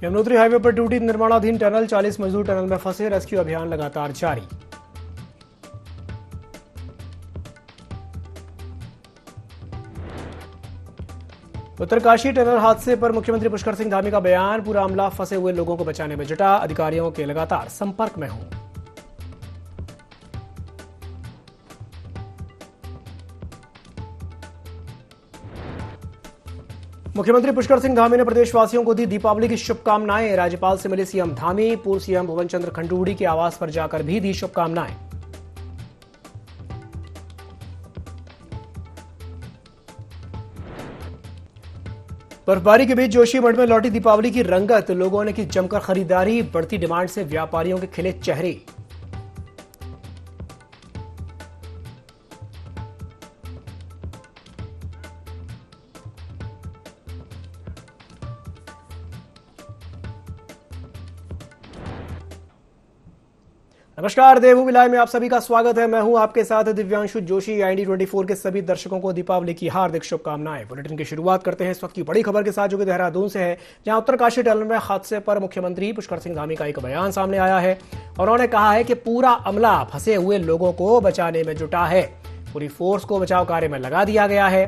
Yamunotri highway पर टूटी निर्माणाधीन टनल, 40 मजदूर टनल में फंसे, रेस्क्यू अभियान लगातार जारी। उत्तरकाशी टनल हादसे पर मुख्यमंत्री पुष्कर सिंह धामी का बयान, पूरा अमला फंसे हुए लोगों को बचाने में जुटा, अधिकारियों के लगातार संपर्क में हूं। मुख्यमंत्री पुष्कर सिंह धामी ने प्रदेशवासियों को दी दीपावली की शुभकामनाएं, राज्यपाल से मिले सीएम धामी, पूर्व सीएम भुवन चंद्र खंडूड़ी के आवास पर जाकर भी दी शुभकामनाएं। बर्फबारी के बीच जोशीमठ में लौटी दीपावली की रंगत, लोगों ने की जमकर खरीदारी, बढ़ती डिमांड से व्यापारियों के खिले चेहरे। नमस्कार, देवभूमि लाइव में आप सभी का स्वागत है। मैं हूं आपके साथ दिव्यांशु जोशी। IND24 के सभी दर्शकों को दीपावली की हार्दिक शुभकामनाएं। बुलेटिन की शुरुआत करते हैं इस वक्त की बड़ी खबर के साथ, जो कि देहरादून से है, जहां उत्तरकाशी टनल में हादसे पर मुख्यमंत्री पुष्कर सिंह धामी का एक बयान सामने आया है। उन्होंने कहा है कि पूरा अमला फंसे हुए लोगों को बचाने में जुटा है, पूरी फोर्स को बचाव कार्य में लगा दिया गया है।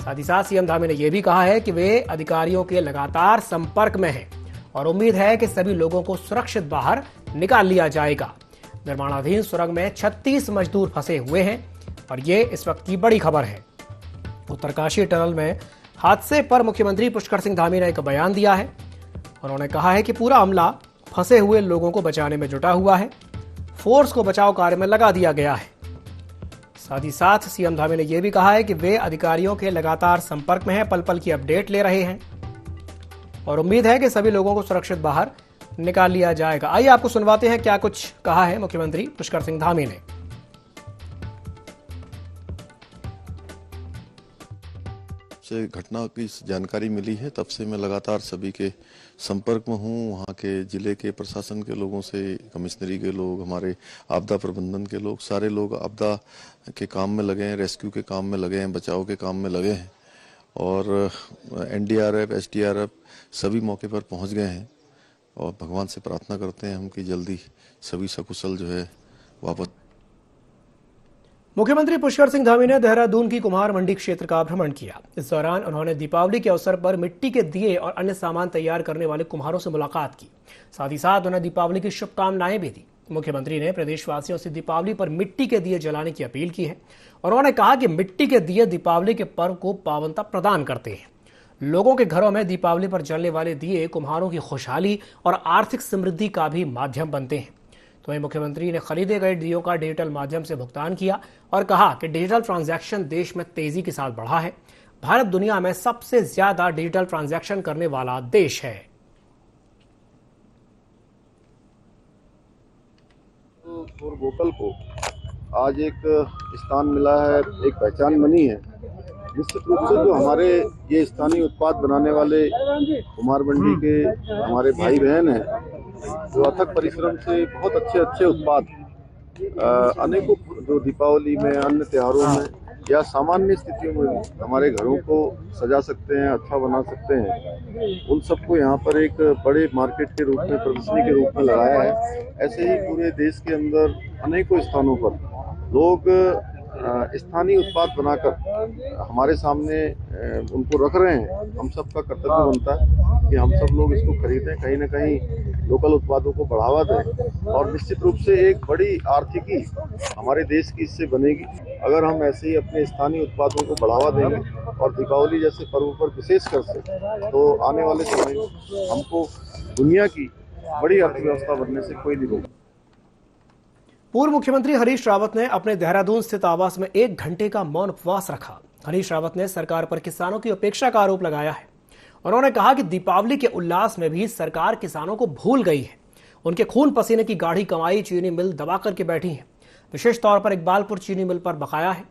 साथ ही साथ सीएम धामी ने यह भी कहा है कि वे अधिकारियों के लगातार संपर्क में हैं और उम्मीद है कि सभी लोगों को सुरक्षित बाहर निकाल लिया जाएगा। निर्माणाधीन सुरंग में 36 मजदूर फंसे हुए हैं और ये इस वक्त की बड़ी खबर है। उत्तरकाशी टनल में हादसे पर मुख्यमंत्री पुष्कर सिंह धामी ने एक बयान दिया है। उन्होंने कहा है कि पूरा अमला फंसे हुए लोगों को बचाने में जुटा हुआ है, फोर्स को बचाव कार्य में लगा दिया गया है। साथ ही साथ सीएम धामी ने यह भी कहा है कि वे अधिकारियों के लगातार संपर्क में हैं, पल पल की अपडेट ले रहे हैं और उम्मीद है कि सभी लोगों को सुरक्षित बाहर निकाल लिया जाएगा। आइए आपको सुनवाते हैं क्या कुछ कहा है मुख्यमंत्री पुष्कर सिंह धामी ने। से घटना की जानकारी मिली है, तब से मैं लगातार सभी के संपर्क में हूँ। वहाँ के जिले के प्रशासन के लोगों से, कमिश्नरी के लोग, हमारे आपदा प्रबंधन के लोग, सारे लोग आपदा के काम में लगे हैं, रेस्क्यू के काम में लगे हैं, बचाव के काम में लगे हैं और NDRF, SDRF सभी मौके पर पहुँच गए हैं और भगवान से प्रार्थना करते हैं हम कि जल्दी सभी सकुशल जो है वापस। मुख्यमंत्री पुष्कर सिंह धामी ने देहरादून की कुम्हार मंडी क्षेत्र का भ्रमण किया। इस दौरान उन्होंने दीपावली के अवसर पर मिट्टी के दिए और अन्य सामान तैयार करने वाले कुम्हारों से मुलाकात की। साथ ही साथ उन्हें दीपावली की शुभकामनाएं भी दी। मुख्यमंत्री ने प्रदेशवासियों से दीपावली पर मिट्टी के दिए जलाने की अपील की है। उन्होंने कहा कि मिट्टी के दिए दीपावली के पर्व को पावनता प्रदान करते हैं। लोगों के घरों में दीपावली पर जलने वाले दिए कुम्हारों की खुशहाली और आर्थिक समृद्धि का भी माध्यम बनते हैं। तो वहीं मुख्यमंत्री ने खरीदे गए दियों का डिजिटल माध्यम से भुगतान किया और कहा कि डिजिटल ट्रांजैक्शन देश में तेजी के साथ बढ़ा है। भारत दुनिया में सबसे ज्यादा डिजिटल ट्रांजैक्शन करने वाला देश है। फॉर वोकल को आज एक स्थान मिला है, एक पहचान बनी है। निश्चित रूप से जो हमारे ये स्थानीय उत्पाद बनाने वाले कुम्हार मंडी के हमारे भाई बहन हैं, जो अथक परिश्रम से बहुत अच्छे उत्पाद अनेकों जो दीपावली में, अन्य त्योहारों में या सामान्य स्थितियों में हमारे घरों को सजा सकते हैं, अच्छा बना सकते हैं, उन सबको यहाँ पर एक बड़े मार्केट के रूप में, प्रदर्शनी के रूप में लगाया है। ऐसे ही पूरे देश के अंदर अनेकों स्थानों पर लोग स्थानीय उत्पाद बनाकर हमारे सामने उनको रख रहे हैं। हम सबका कर्तव्य बनता है कि हम सब लोग इसको खरीदें, कहीं ना कहीं लोकल उत्पादों को बढ़ावा दें और निश्चित रूप से एक बड़ी आर्थिकी हमारे देश की इससे बनेगी अगर हम ऐसे ही अपने स्थानीय उत्पादों को बढ़ावा देंगे। और दीपावली जैसे पर्व पर विशेषकर से तो आने वाले समय में हमको दुनिया की बड़ी अर्थव्यवस्था बनने से कोई नहीं रोक। पूर्व मुख्यमंत्री हरीश रावत ने अपने देहरादून स्थित आवास में 1 घंटे का मौन उपवास रखा। हरीश रावत ने सरकार पर किसानों की उपेक्षा का आरोप लगाया है। उन्होंने कहा कि दीपावली के उल्लास में भी सरकार किसानों को भूल गई है। उनके खून पसीने की गाढ़ी कमाई चीनी मिल दबा करके बैठी है। विशेष तौर पर इकबालपुर चीनी मिल पर बकाया है।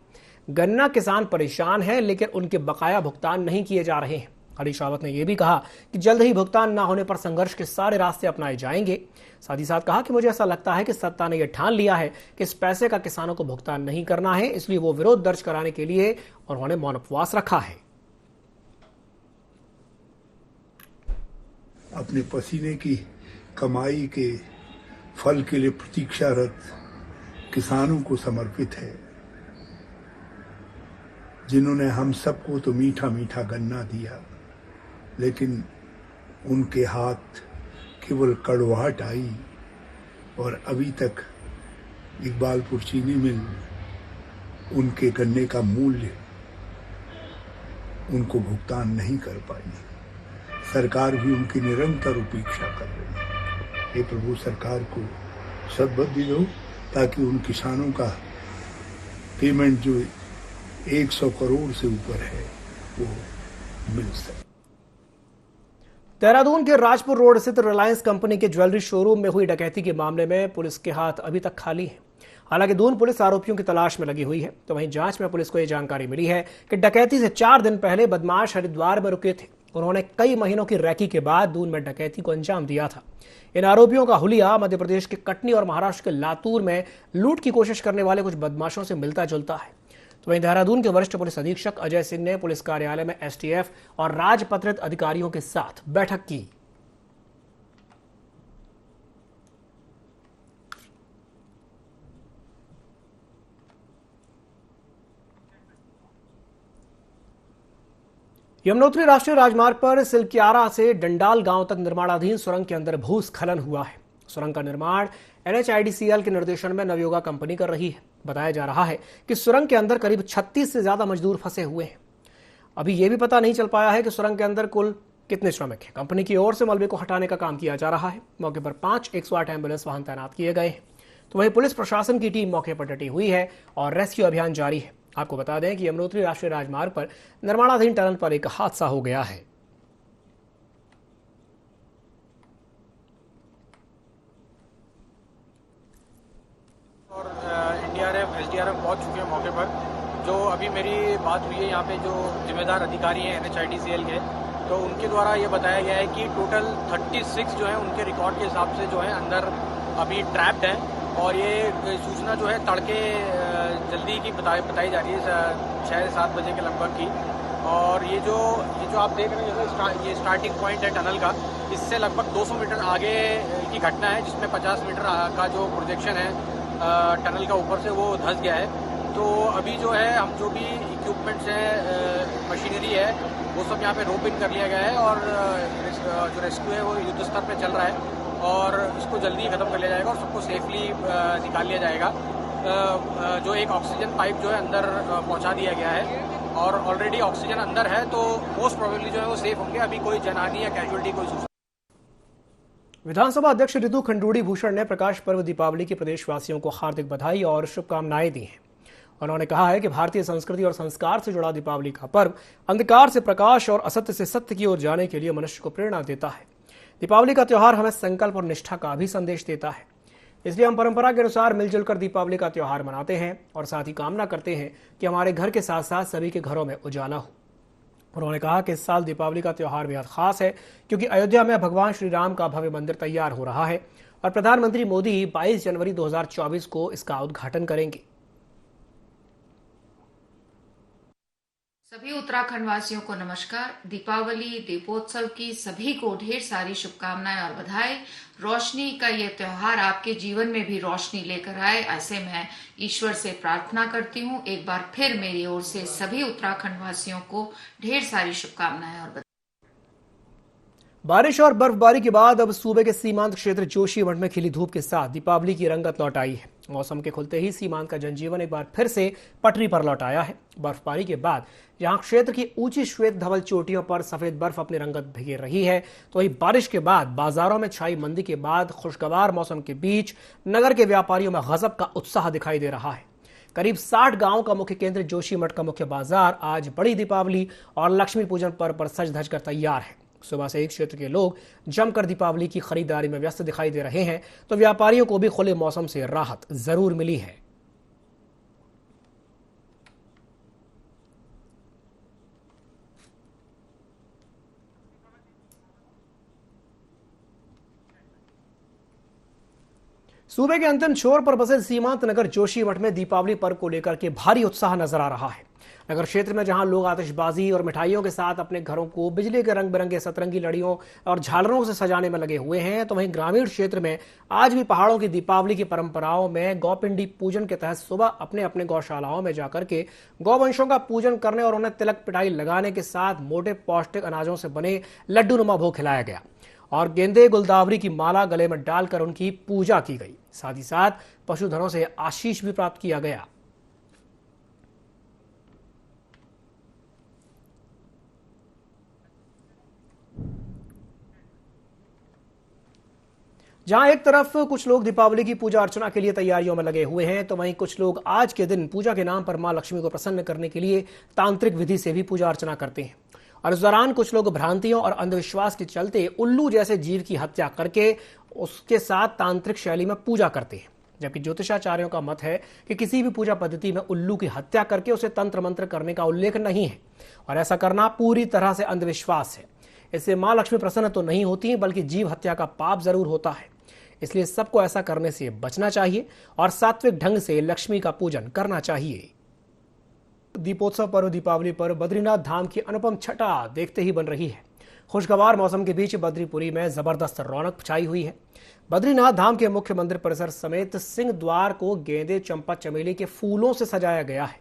गन्ना किसान परेशान है, लेकिन उनके बकाया भुगतान नहीं किए जा रहे हैं। हरीश रावत ने यह भी कहा कि जल्द ही भुगतान न होने पर संघर्ष के सारे रास्ते अपनाए जाएंगे। साथ ही साथ कहा कि मुझे ऐसा लगता है कि सत्ता ने यह ठान लिया है कि इस पैसे का किसानों को भुगतान नहीं करना है, इसलिए वो विरोध दर्ज कराने के लिए उन्होंने मौन उपवास रखा है। अपने पसीने की कमाई के फल के लिए प्रतीक्षारत किसानों को समर्पित है, जिन्होंने हम सबको तो मीठा मीठा गन्ना दिया, लेकिन उनके हाथ केवल कड़वाहट आई और अभी तक इकबालपुर चीनी मिल उनके गन्ने का मूल्य उनको भुगतान नहीं कर पाई। सरकार भी उनकी निरंतर उपेक्षा कर रही है। हे प्रभु, सरकार को सद्बुद्धि दो ताकि उन किसानों का पेमेंट जो 100 करोड़ से ऊपर है वो मिल सके। देहरादून के राजपुर रोड स्थित रिलायंस कंपनी के ज्वेलरी शोरूम में हुई डकैती के मामले में पुलिस के हाथ अभी तक खाली है। हालांकि दून पुलिस आरोपियों की तलाश में लगी हुई है, तो वहीं जांच में पुलिस को यह जानकारी मिली है कि डकैती से 4 दिन पहले बदमाश हरिद्वार में रुके थे। उन्होंने कई महीनों की रैकी के बाद दून में डकैती को अंजाम दिया था। इन आरोपियों का हुलिया मध्य प्रदेश के कटनी और महाराष्ट्र के लातूर में लूट की कोशिश करने वाले कुछ बदमाशों से मिलता जुलता है। तो वहीं देहरादून के वरिष्ठ पुलिस अधीक्षक अजय सिंह ने पुलिस कार्यालय में एसटीएफ और राजपत्रित अधिकारियों के साथ बैठक की। यमुनोत्री राष्ट्रीय राजमार्ग पर सिलक्यारा से डंडाल गांव तक निर्माणाधीन सुरंग के अंदर भूस्खलन हुआ है। सुरंग का निर्माण NHIDCL के निर्देशन में नवयोगा कंपनी कर रही है। बताया जा रहा है कि सुरंग के अंदर करीब 36 से ज्यादा मजदूर फंसे हुए हैं। अभी यह भी पता नहीं चल पाया है कि सुरंग के अंदर कुल कितने श्रमिक हैं। कंपनी की ओर से मलबे को हटाने का काम किया जा रहा है। मौके पर 5 108 एम्बुलेंस वाहन तैनात किए गए हैं। तो वहीं पुलिस प्रशासन की टीम मौके पर डटी हुई है और रेस्क्यू अभियान जारी है। आपको बता दें कि यमुनोत्री राष्ट्रीय राजमार्ग पर निर्माणाधीन टनल पर एक हादसा हो गया है। और SDRF पहुंच चुके हैं मौके पर। जो अभी मेरी बात हुई है यहाँ पे जो जिम्मेदार अधिकारी हैं NHIDCL के, तो उनके द्वारा ये बताया गया है कि टोटल 36 जो है उनके रिकॉर्ड के हिसाब से जो है अंदर अभी ट्रैप्ड हैं। और ये सूचना जो है तड़के जल्दी की बताई जा रही है 6-7 बजे के लगभग की। और ये जो आप देख रहे हैं ये स्टार्टिंग पॉइंट है टनल का, इससे लगभग 200 मीटर आगे की घटना है, जिसमें 50 मीटर का जो प्रोजेक्शन है टनल का ऊपर से वो धंस गया है। तो अभी जो है हम जो भी इक्विपमेंट्स है, मशीनरी है, वो सब यहाँ पे रोप इन कर लिया गया है और जो रेस्क्यू है वो युद्ध स्तर पे चल रहा है और इसको जल्दी खत्म कर लिया जाएगा और सबको सेफली निकाल लिया जाएगा। जो एक ऑक्सीजन पाइप जो है अंदर पहुंचा दिया गया है और ऑलरेडी ऑक्सीजन अंदर है, तो मोस्ट प्रोबेबली जो है वो सेफ होंगे। अभी कोई जनहानि या कैजुअलिटी कोई सूचना। विधानसभा अध्यक्ष ऋतु खंडूड़ी भूषण ने प्रकाश पर्व दीपावली की प्रदेशवासियों को हार्दिक बधाई और शुभकामनाएं दी हैं। उन्होंने कहा है कि भारतीय संस्कृति और संस्कार से जुड़ा दीपावली का पर्व अंधकार से प्रकाश और असत्य से सत्य की ओर जाने के लिए मनुष्य को प्रेरणा देता है। दीपावली का त्योहार हमें संकल्प और निष्ठा का भी संदेश देता है। इसलिए हम परंपरा के अनुसार मिलजुल कर दीपावली का त्योहार मनाते हैं और साथ ही कामना करते हैं कि हमारे घर के साथ साथ सभी के घरों में उजाला हो। उन्होंने कहा कि इस साल दीपावली का त्योहार बेहद खास है, क्योंकि अयोध्या में भगवान श्री राम का भव्य मंदिर तैयार हो रहा है और प्रधानमंत्री मोदी 22 जनवरी 2024 को इसका उद्घाटन करेंगे। सभी उत्तराखंड वासियों को नमस्कार। दीपावली दीपोत्सव की सभी को ढेर सारी शुभकामनाएं और बधाई। रोशनी का ये त्योहार आपके जीवन में भी रोशनी लेकर आए, ऐसे मैं ईश्वर से प्रार्थना करती हूँ। एक बार फिर मेरी ओर से सभी उत्तराखंड वासियों को ढेर सारी शुभकामनाएं और बधाई। बारिश और बर्फबारी के बाद अब सूबे के सीमांत क्षेत्र जोशीमठ में खिली धूप के साथ दीपावली की रंगत लौट आई है। मौसम के खुलते ही सीमांत का जनजीवन एक बार फिर से पटरी पर लौट आया है। बर्फबारी के बाद जहां क्षेत्र की ऊंची श्वेत धवल चोटियों पर सफेद बर्फ अपनी रंगत बिखेर रही है, तो वही बारिश के बाद बाजारों में छाई मंदी के बाद खुशगवार मौसम के बीच नगर के व्यापारियों में गजब का उत्साह दिखाई दे रहा है। करीब 60 गांवों का मुख्य केंद्र जोशीमठ का मुख्य बाजार आज बड़ी दीपावली और लक्ष्मी पूजन पर्व पर सज धज कर तैयार है। सुबह से एक क्षेत्र के लोग जमकर दीपावली की खरीदारी में व्यस्त दिखाई दे रहे हैं, तो व्यापारियों को भी खुले मौसम से राहत जरूर मिली है। सूबे के अंतिम छोर पर बसे सीमांत नगर जोशीमठ में दीपावली पर्व को लेकर के भारी उत्साह नजर आ रहा है। नगर क्षेत्र में जहां लोग आतिशबाजी और मिठाइयों के साथ अपने घरों को बिजली के रंग बिरंगे सतरंगी लड़ियों और झालरों से सजाने में लगे हुए हैं, तो वहीं ग्रामीण क्षेत्र में आज भी पहाड़ों की दीपावली की परंपराओं में गौपिंडी पूजन के तहत सुबह अपने अपने गौशालाओं में जाकर के गौवंशों का पूजन करने और उन्हें तिलक पिटाई लगाने के साथ मोटे पौष्टिक अनाजों से बने लड्डू नुमा भोग खिलाया गया और गेंदे गुलदावरी की माला गले में डालकर उनकी पूजा की गई। साथ ही साथ पशुधनों से आशीष भी प्राप्त किया गया। जहां एक तरफ कुछ लोग दीपावली की पूजा अर्चना के लिए तैयारियों में लगे हुए हैं, तो वहीं कुछ लोग आज के दिन पूजा के नाम पर मां लक्ष्मी को प्रसन्न करने के लिए तांत्रिक विधि से भी पूजा अर्चना करते हैं। और इस दौरान कुछ लोग भ्रांतियों और अंधविश्वास के चलते उल्लू जैसे जीव की हत्या करके उसके साथ तांत्रिक शैली में पूजा करते हैं, जबकि ज्योतिषाचार्यों का मत है कि किसी भी पूजा पद्धति में उल्लू की हत्या करके उसे तंत्र मंत्र करने का उल्लेख नहीं है और ऐसा करना पूरी तरह से अंधविश्वास है। इससे मां लक्ष्मी प्रसन्न तो नहीं होती, बल्कि जीव हत्या का पाप जरूर होता है। इसलिए सबको ऐसा करने से बचना चाहिए और सात्विक ढंग से लक्ष्मी का पूजन करना चाहिए। दीपोत्सव पर्व दीपावली पर बद्रीनाथ धाम की अनुपम छटा देखते ही बन रही है। खुशगवार मौसम के बीच बद्रीपुरी में जबरदस्त रौनक छाई हुई है। बद्रीनाथ धाम के मुख्य मंदिर परिसर समेत सिंह द्वार को गेंदे, चंपा, चमेली के फूलों से सजाया गया है।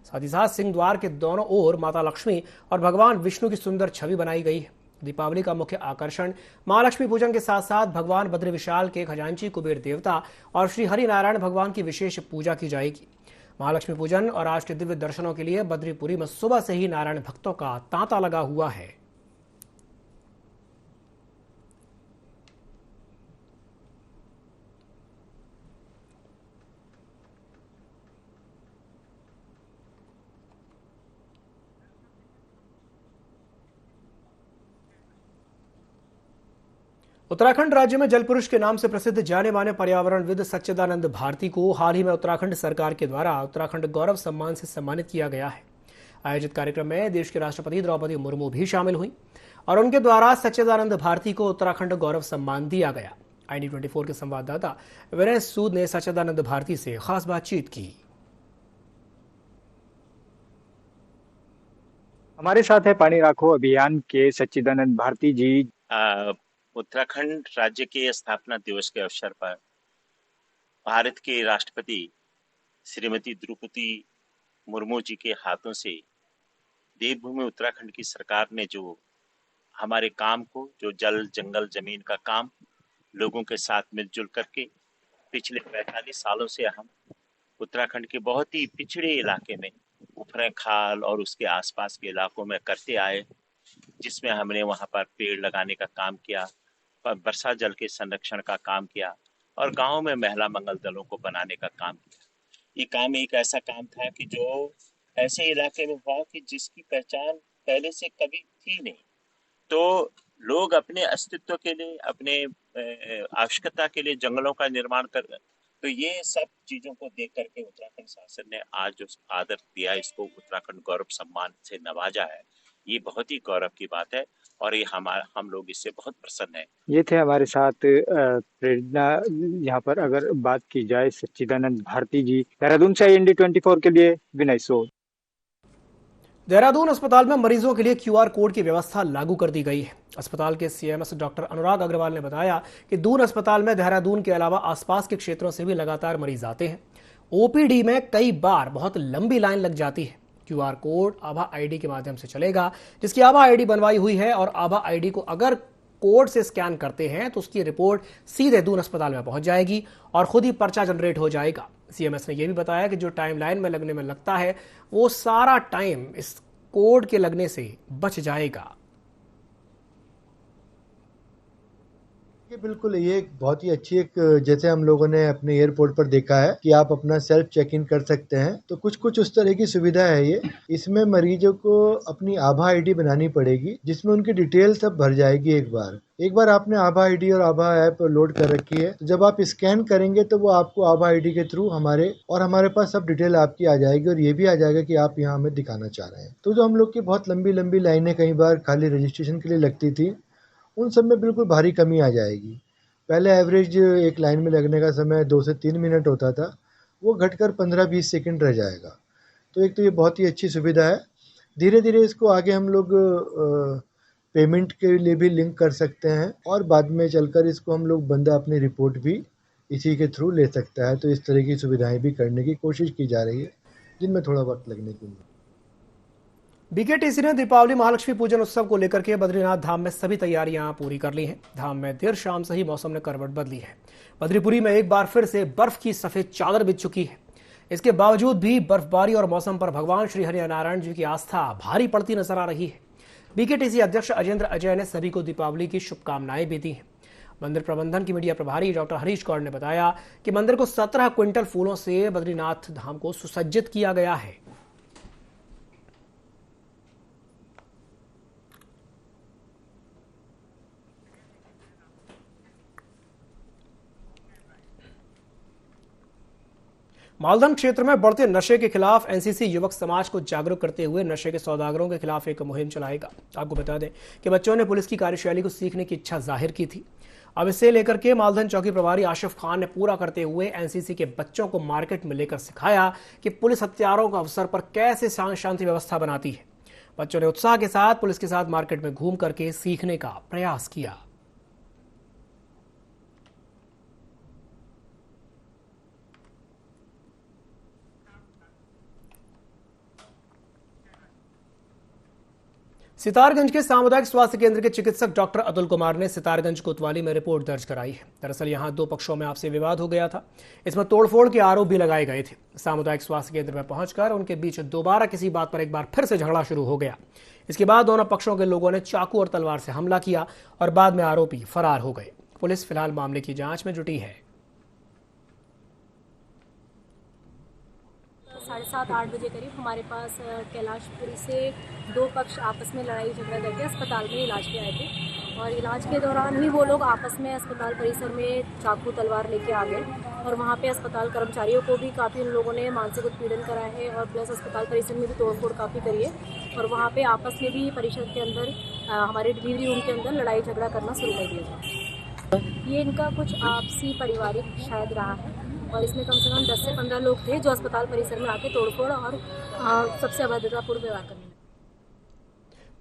साथ ही साथ सिंह द्वार के दोनों ओर माता लक्ष्मी और भगवान विष्णु की सुंदर छवि बनाई गई है। दीपावली का मुख्य आकर्षण मां लक्ष्मी पूजन के साथ साथ भगवान बद्री विशाल के खजांची कुबेर देवता और श्री हरि नारायण भगवान की विशेष पूजा की जाएगी। महालक्ष्मी पूजन और आज के दिव्य दर्शनों के लिए बद्रीपुरी में सुबह से ही नारायण भक्तों का तांता लगा हुआ है। उत्तराखंड राज्य में जल पुरुष के नाम से प्रसिद्ध जाने माने पर्यावरणविद सच्चिदानंद भारती को हाल ही में उत्तराखंड सरकार के द्वारा उत्तराखंड गौरव सम्मान से सम्मानित किया गया है। आयोजित कार्यक्रम में देश के राष्ट्रपति द्रौपदी मुर्मू भी शामिल हुई और उनके द्वारा सच्चिदानंद भारती को उत्तराखंड गौरव सम्मान दिया गया। ID24 के संवाददाता विनय सूद ने सच्चिदानंद भारती से खास बातचीत की। हमारे साथ है पानी राखो अभियान के सच्चिदानंद भारती जी। उत्तराखंड राज्य के स्थापना दिवस के अवसर पर भारत के राष्ट्रपति श्रीमती द्रौपदी मुर्मू जी के हाथों से देवभूमि उत्तराखंड की सरकार ने जो हमारे काम को, जो जल जंगल जमीन का काम लोगों के साथ मिलजुल करके पिछले 45 सालों से हम उत्तराखंड के बहुत ही पिछड़े इलाके में उफरे खाल और उसके आसपास के इलाकों में करते आए, जिसमें हमने वहां पर पेड़ लगाने का काम किया, वर्षा जल के संरक्षण का काम किया और गांव में महिला मंगल दलों को बनाने का काम किया। ये काम एक ऐसा काम था कि जो ऐसे इलाके में हुआ कि जिसकी पहचान पहले से कभी थी नहीं। तो लोग अपने अस्तित्व के लिए, अपने आवश्यकता के लिए जंगलों का निर्माण कर रहे। तो ये सब चीजों को देख करके उत्तराखंड शासन ने आज जो आदर दिया, इसको उत्तराखंड गौरव सम्मान से नवाजा है। ये बहुत ही गौरव की बात है और ये हम लोग इससे बहुत प्रसन्न हैं। ये थे हमारे साथ प्रेरणा। यहाँ पर अगर बात की जाए सच्चिदानंद भारती जी। देहरादून से ID24 के लिए विनय सूद। देहरादून अस्पताल में मरीजों के लिए QR कोड की व्यवस्था लागू कर दी गई है। अस्पताल के CMS डॉक्टर अनुराग अग्रवाल ने बताया कि दून अस्पताल में देहरादून के अलावा आसपास के क्षेत्रों से भी लगातार मरीज आते हैं। OPD में कई बार बहुत लंबी लाइन लग जाती है। QR कोड आभा ID के माध्यम से चलेगा, जिसकी आभा ID बनवाई हुई है और आभा ID को अगर कोड से स्कैन करते हैं तो उसकी रिपोर्ट सीधे दून अस्पताल में पहुंच जाएगी और खुद ही पर्चा जनरेट हो जाएगा। CMS ने यह भी बताया कि जो टाइम लाइन में लगने में लगता है वो सारा टाइम इस कोड के लगने से बच जाएगा। बिल्कुल, ये एक बहुत ही अच्छी जैसे हम लोगों ने अपने एयरपोर्ट पर देखा है कि आप अपना सेल्फ चेक इन कर सकते हैं, तो कुछ उस तरह की सुविधा है ये। इसमें मरीजों को अपनी आभा ID बनानी पड़ेगी, जिसमें उनकी डिटेल सब भर जाएगी। एक बार आपने आभा ID और आभा ऐप लोड कर रखी है, तो जब आप स्कैन करेंगे तो वो आपको आभा ID के थ्रू हमारे पास सब डिटेल आपकी आ जाएगी और ये भी आ जाएगा कि आप यहाँ हमें दिखाना चाह रहे हैं। तो जो हम लोग की बहुत लंबी लाइनें कई बार खाली रजिस्ट्रेशन के लिए लगती थी, उन सब में बिल्कुल भारी कमी आ जाएगी। पहले एवरेज एक लाइन में लगने का समय 2 से 3 मिनट होता था, वो घटकर 15-20 सेकंड रह जाएगा। तो एक तो ये बहुत ही अच्छी सुविधा है। धीरे धीरे इसको आगे हम लोग पेमेंट के लिए भी लिंक कर सकते हैं और बाद में चलकर इसको हम लोग बंदा अपनी रिपोर्ट भी इसी के थ्रू ले सकता है। तो इस तरह की सुविधाएं भी करने की कोशिश की जा रही है, जिनमें थोड़ा वक्त लगने की उम्मीद। बीकेटीसी ने दीपावली महालक्ष्मी पूजन उत्सव को लेकर के बद्रीनाथ धाम में सभी तैयारियां पूरी कर ली हैं। धाम में देर शाम से ही मौसम ने करवट बदली है। बद्रीपुरी में एक बार फिर से बर्फ की सफेद चादर बिछ चुकी है। इसके बावजूद भी बर्फबारी और मौसम पर भगवान श्री हरिनारायण जी की आस्था भारी पड़ती नजर आ रही है। बीकेटीसी अध्यक्ष अजेंद्र अजय ने सभी को दीपावली की शुभकामनाएं भी दी हैं। मंदिर प्रबंधन की मीडिया प्रभारी डॉक्टर हरीश कौर ने बताया कि मंदिर को 17 क्विंटल फूलों से बद्रीनाथ धाम को सुसज्जित किया गया है। मालदम क्षेत्र में बढ़ते नशे के खिलाफ एनसीसी युवक समाज को जागरूक करते हुए नशे के सौदागरों के खिलाफ एक मुहिम चलाएगा। आपको बता दें कि बच्चों ने पुलिस की कार्यशैली को सीखने की इच्छा जाहिर की थी। अब इसे लेकर के मालदम चौकी प्रभारी आशिफ खान ने पूरा करते हुए एनसीसी के बच्चों को मार्केट में लेकर सिखाया कि पुलिस हथियारों के अवसर पर कैसे शांति व्यवस्था बनाती है। बच्चों ने उत्साह के साथ पुलिस के साथ मार्केट में घूम करके सीखने का प्रयास किया। सितारगंज के सामुदायिक स्वास्थ्य केंद्र के चिकित्सक डॉक्टर अतुल कुमार ने सितारगंज कोतवाली में रिपोर्ट दर्ज कराई है। दरअसल यहां दो पक्षों में आपसी विवाद हो गया था। इसमें तोड़फोड़ के आरोप भी लगाए गए थे। सामुदायिक स्वास्थ्य केंद्र में पहुंचकर उनके बीच दोबारा किसी बात पर एक बार फिर से झगड़ा शुरू हो गया। इसके बाद दोनों पक्षों के लोगों ने चाकू और तलवार से हमला किया और बाद में आरोपी फरार हो गए। पुलिस फिलहाल मामले की जांच में जुटी है। 7:30-8 बजे करीब हमारे पास कैलाशपुरी से दो पक्ष आपस में लड़ाई झगड़ा करके अस्पताल में इलाज पे आए थे और इलाज के दौरान ही वो लोग आपस में अस्पताल परिसर में चाकू तलवार लेके आ गए और वहाँ पे अस्पताल कर्मचारियों को भी काफ़ी उन लोगों ने मानसिक उत्पीड़न करा है और प्लस अस्पताल परिसर में भी तोड़फोड़ काफ़ी करी है और वहाँ पे आपस में भी परिषद के अंदर हमारे डिलीवरी रूम के अंदर लड़ाई झगड़ा करना शुरू कर दिया जाए। ये इनका कुछ आपसी पारिवारिक शायद रहा है और इसमें कम से कम 10 से 15 लोग थे जो अस्पताल परिसर में आके तोड़फोड़ और सबसे अभद्रतापूर्ण व्यवहार करने।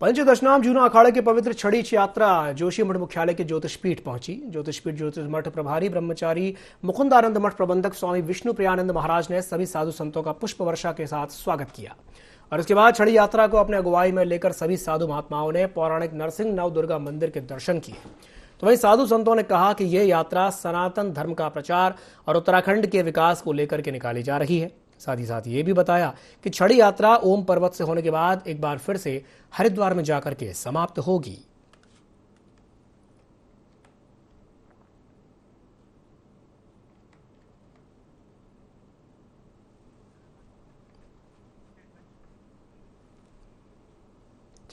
पंचदशनाम जूना अखाड़े के पवित्र छड़ी यात्रा जोशी मठ मुख्यालय के ज्योतिषपीठ पहुंची। ज्योतिषपीठ ज्योतिष मठ प्रभारी ब्रह्मचारी मुकुंदानंद मठ प्रबंधक स्वामी विष्णु प्रियानंद महाराज ने सभी साधु संतों का पुष्प वर्षा के साथ स्वागत किया और इसके बाद छड़ी यात्रा को अपने अगुवाई में लेकर सभी साधु महात्माओं ने पौराणिक नरसिंह नवदुर्गा मंदिर के दर्शन किए। तो वहीं साधु संतों ने कहा कि यह यात्रा सनातन धर्म का प्रचार और उत्तराखंड के विकास को लेकर के निकाली जा रही है। साथ ही साथ ये भी बताया कि छड़ी यात्रा ओम पर्वत से होने के बाद एक बार फिर से हरिद्वार में जाकर के समाप्त होगी।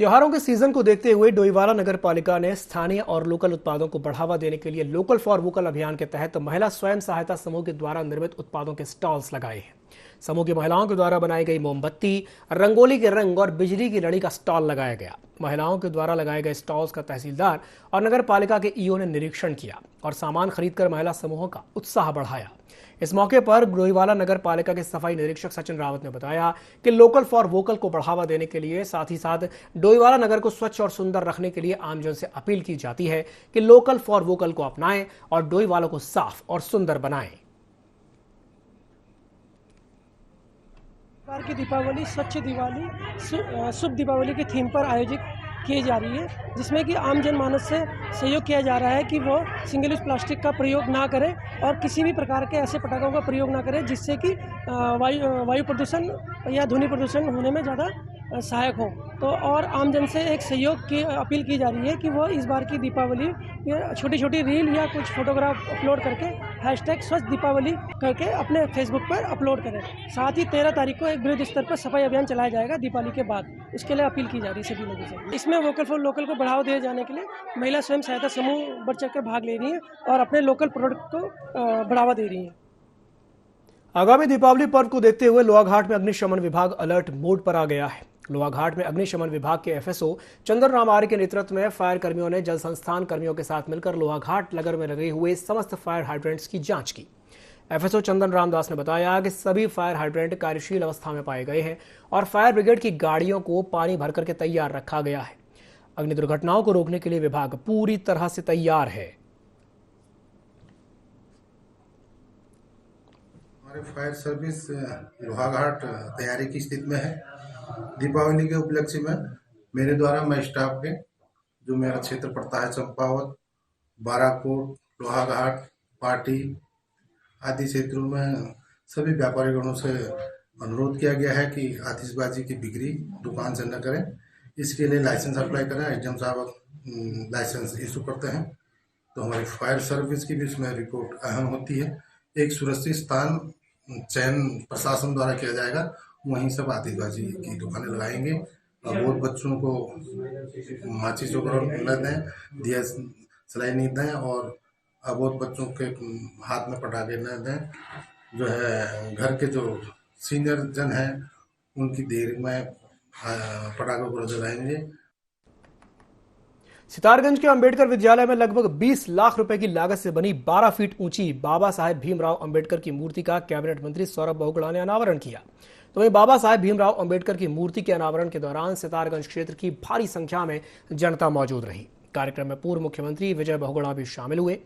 त्योहारों के सीजन को देखते हुए डोईवाला नगर पालिका ने स्थानीय और लोकल उत्पादों को बढ़ावा देने के लिए लोकल फॉर वोकल अभियान के तहत महिला स्वयं सहायता समूह के द्वारा निर्मित उत्पादों के स्टॉल्स लगाए हैं। समूह की महिलाओं के द्वारा बनाई गई मोमबत्ती, रंगोली के रंग और बिजली की लड़ी का स्टॉल लगाया गया। महिलाओं के द्वारा लगाए गए स्टॉल्स का तहसीलदार और नगर पालिका के ईओ ने निरीक्षण किया और सामान खरीदकर महिला समूहों का उत्साह बढ़ाया। इस मौके पर डोईवाला नगर पालिका के सफाई निरीक्षक सचिन रावत ने बताया कि लोकल फॉर वोकल को बढ़ावा देने के लिए साथ ही साथ डोईवाला नगर को स्वच्छ और सुंदर रखने के लिए आमजन से अपील की जाती है कि लोकल फॉर वोकल को अपनाएं और डोईवाला को साफ और सुंदर बनाएं। की दीपावली स्वच्छ दिवाली शुभ दीपावली की थीम पर आयोजित की जा रही है, जिसमें कि आम जनमानस से सहयोग किया जा रहा है कि वो सिंगल यूज प्लास्टिक का प्रयोग ना करें और किसी भी प्रकार के ऐसे पटाखों का प्रयोग ना करें जिससे कि वायु प्रदूषण या ध्वनि प्रदूषण होने में ज़्यादा सहायक हो। तो और आमजन से एक सहयोग की अपील की जा रही है कि वो इस बार की दीपावली छोटी छोटी रील या कुछ फोटोग्राफ अपलोड करके हैशटैग स्वच्छ दीपावली करके अपने फेसबुक पर अपलोड करें। साथ ही 13 तारीख को एक बृहद स्तर पर सफाई अभियान चलाया जाएगा दीपावली के बाद। इसके लिए अपील की जा रही है सभी लोगों से। इसमें वोकल फॉर लोकल को बढ़ावा दिए जाने के लिए महिला स्वयं सहायता समूह बढ़ चढ़ कर भाग ले रही है और अपने लोकल प्रोडक्ट को बढ़ावा दे रही है। आगामी दीपावली पर्व को देखते हुए लोहाघाट में अग्निशमन विभाग अलर्ट मोड पर आ गया है। लोहाघाट में अग्निशमन विभाग के एफएसओ चंद्र राम आर्य के नेतृत्व में फायर कर्मियों ने जल संस्थान कर्मियों के साथ मिलकर लोहाघाट नगर में लगे हुए समस्त फायर हाइड्रेंट्स की जांच की। एफएसओ चंदन रामदास ने बताया कि सभी फायर हाइड्रेंट कार्यशील अवस्था में पाए गए हैं और फायर ब्रिगेड की गाड़ियों को पानी भर करके तैयार रखा गया है। अग्नि दुर्घटनाओं को रोकने के लिए विभाग पूरी तरह से तैयार है। हमारे फायर सर्विस लोहाघाट तैयारी की स्थिति में है। दीपावली के उपलक्ष्य में मेरे द्वारा मैं स्टाफ के जो मेरा क्षेत्र पड़ता है चंपावत, बाराकोट, लोहाघाट, पाटी आदि क्षेत्रों में सभी व्यापारी गणों से अनुरोध किया गया है कि आतिशबाजी की बिक्री दुकान से न करें। इसके लिए लाइसेंस अप्लाई करें। एसडीएम साहब लाइसेंस इशू करते हैं, तो हमारी फायर सर्विस की भी इसमें रिपोर्ट अहम होती है। एक सुरक्षित स्थान चयन प्रशासन द्वारा किया जाएगा, वहीं सब आतिशबाजी की दुकानें लगाएंगे। अबोध बच्चों को माचिस न दें, दिया सलाई नहीं दें और अबोध बच्चों के हाथ में पटाखे न दें। जो है घर के जो सीनियर जन हैं उनकी देर में पटाखों को जलाएंगे। सितारगंज के अंबेडकर विद्यालय में लगभग 20 लाख रुपए की लागत से बनी 12 फीट ऊंची बाबा साहेब भीमराव अंबेडकर की मूर्ति का कैबिनेट मंत्री सौरभ बहुगुणा ने अनावरण किया। तो वहीं बाबा साहेब भीमराव अंबेडकर की मूर्ति के अनावरण के दौरान सितारगंज क्षेत्र की भारी संख्या में जनता मौजूद रही। कार्यक्रम में पूर्व मुख्यमंत्री विजय बहुगुणा भी शामिल हुए।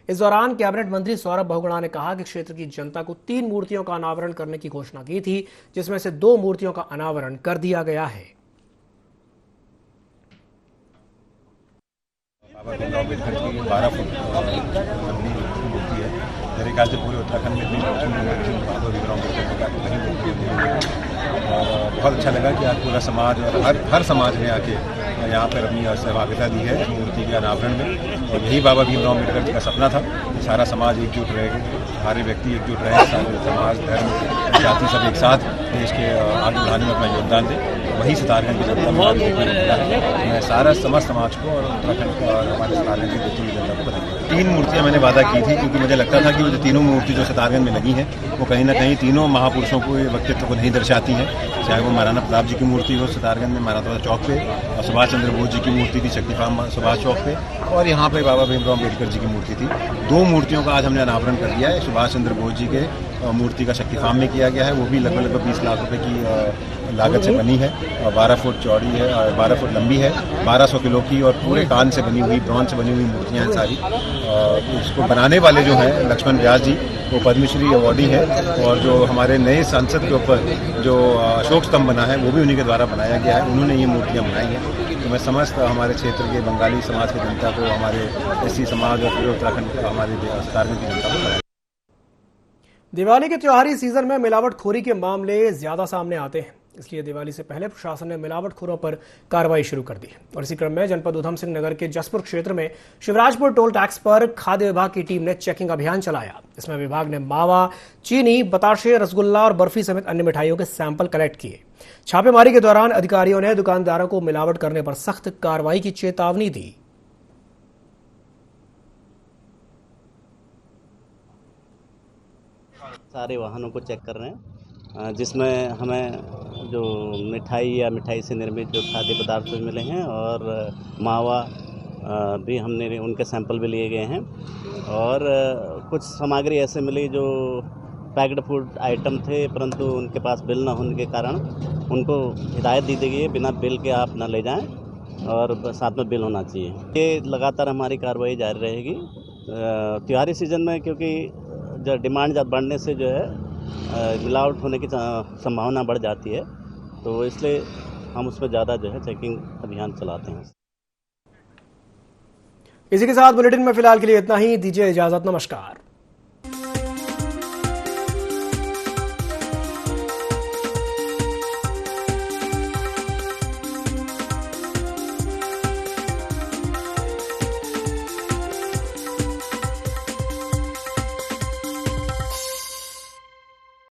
इस दौरान कैबिनेट मंत्री सौरभ बहुगुणा ने कहा कि क्षेत्र की जनता को 3 मूर्तियों का अनावरण करने की घोषणा की थी, जिसमें से 2 मूर्तियों का अनावरण कर दिया गया है। बाबा भीमराव अम्बेडकर की 12 फुट लंबी मूर्ति है। मेरे ख्याल से पूरे उत्तराखंड में भी बाबा भीमराव अम्बेडकर की वही मूर्ति है। और बहुत अच्छा लगा कि आज पूरा समाज और हर समाज ने आके यहाँ पर अपनी सहभागिता दी है मूर्ति के अनावरण में। और यही बाबा भीमराव अम्बेडकर जी का सपना था कि सारा समाज एकजुट रहे, सारे व्यक्ति एकजुट रहे, सारे समाज, धर्म, जाति सब एक साथ देश के आगे बढ़ाने में अपना योगदान दें। वही सितारगंज की जनता में मैं सारा समस्त समाज को और उत्तराखंड को और हमारे सितारगंज की जितनी जनता को बधाई। 3 मूर्तियां मैंने वादा की थी, क्योंकि मुझे लगता था कि वो जो तीनों मूर्ति जो सितारगंज में लगी हैं वो कहीं ना कहीं तीनों महापुरुषों को व्यक्तित्व को नहीं दर्शाती हैं। चाहे वो महाराणा प्रताप जी की मूर्ति हो सितारगंज में महाराणा चौक पे, और सुभाष चंद्र बोस जी की मूर्ति थी शक्ति फार्म सुभाष चौक पे, और यहाँ पे बाबा भीमराव अम्बेडकर जी की मूर्ति थी। 2 मूर्तियों का आज हमने अनावरण कर दिया है। सुभाष चंद्र बोस जी के मूर्ति का शक्ति फार्म में किया गया है, वो भी लगभग 20 लाख रुपए की लागत से बनी है और 12 फुट चौड़ी है और 12 फुट लंबी है, 1200 किलो की और पूरे कान से बनी हुई, ब्रॉन्ज से बनी हुई मूर्तियां हैं सारी। इसको बनाने वाले जो हैं लक्ष्मण व्यास जी, वो पद्मश्री अवार्डी है, और जो हमारे नए सांसद के ऊपर जो अशोक स्तंभ बना है वो भी उन्हीं के द्वारा बनाया गया है। उन्होंने ये मूर्तियाँ बनाई हैं। तो मैं समस्त हमारे क्षेत्र के बंगाली समाज की जनता को, हमारे एससी समाज और पूरे उत्तराखंड हमारे सितारगंज की जनता को दिवाली के त्योहारी सीजन में मिलावटखोरी के मामले ज्यादा सामने आते हैं, इसलिए दिवाली से पहले प्रशासन ने मिलावटखोरों पर कार्रवाई शुरू कर दी। और इसी क्रम में जनपद उधम सिंह नगर के जसपुर क्षेत्र में शिवराजपुर टोल टैक्स पर खाद्य विभाग की टीम ने चेकिंग अभियान चलाया। इसमें विभाग ने मावा, चीनी, बताशे, रसगुल्ला और बर्फी समेत अन्य मिठाइयों के सैंपल कलेक्ट किए। छापेमारी के दौरान अधिकारियों ने दुकानदारों को मिलावट करने पर सख्त कार्रवाई की चेतावनी दी। सारे वाहनों को चेक कर रहे हैं, जिसमें हमें जो मिठाई या मिठाई से निर्मित जो खाद्य पदार्थ मिले हैं और मावा भी हमने उनके सैंपल भी लिए गए हैं। और कुछ सामग्री ऐसे मिली जो पैक्ड फूड आइटम थे, परंतु उनके पास बिल न होने के कारण उनको हिदायत दी गई है बिना बिल के आप न ले जाएं और साथ में बिल होना चाहिए। ये लगातार हमारी कार्रवाई जारी रहेगी। त्योहारी सीजन में क्योंकि जो डिमांड बढ़ने से जो है मिलावट होने की संभावना बढ़ जाती है, तो इसलिए हम उस पर ज़्यादा जो है चेकिंग अभियान चलाते हैं। इसी के साथ बुलेटिन में फिलहाल के लिए इतना ही। दीजिए इजाजत। नमस्कार।